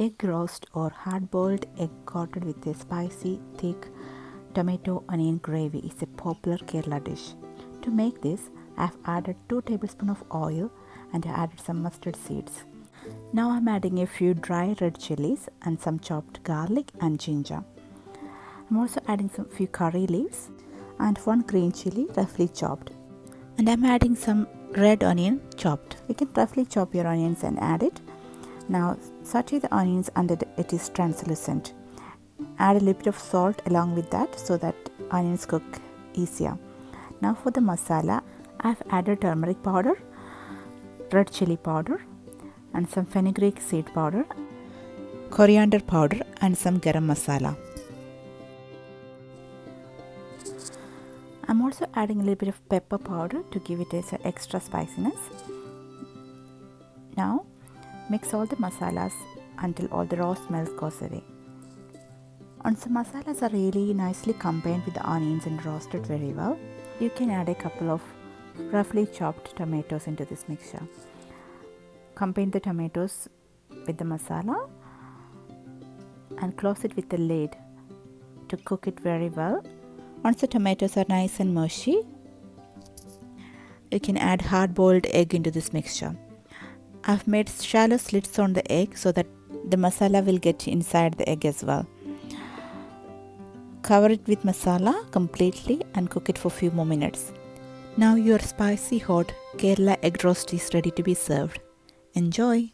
egg roast or hard-boiled egg coated with a spicy, thick tomato onion gravy is a popular Kerala dish. To make this, I have added 2 tablespoons of oil and added some mustard seeds. Now I am adding a few dry red chilies and some chopped garlic and ginger. I am also adding some few curry leaves and 1 green chili roughly chopped. And I am adding some red onion chopped. You can roughly chop your onions and add it. Now saute the onions until it is translucent. Add a little bit of salt along with that so that onions cook easier. Now for the masala, I have added turmeric powder, red chili powder and some fenugreek seed powder, coriander powder and some garam masala. I'm also adding a little bit of pepper powder to give it an extra spiciness. Now mix all the masalas until all the raw smells goes away. Once the masalas are really nicely combined with the onions and roasted very well, you can add a couple of roughly chopped tomatoes into this mixture. Combine the tomatoes with the masala and close it with the lid to cook it very well. Once the tomatoes are nice and mushy, you can add hard-boiled egg into this mixture. I've made shallow slits on the egg so that the masala will get inside the egg as well. Cover it with masala completely and cook it for a few more minutes. Now your spicy hot Kerala egg roast is ready to be served. Enjoy!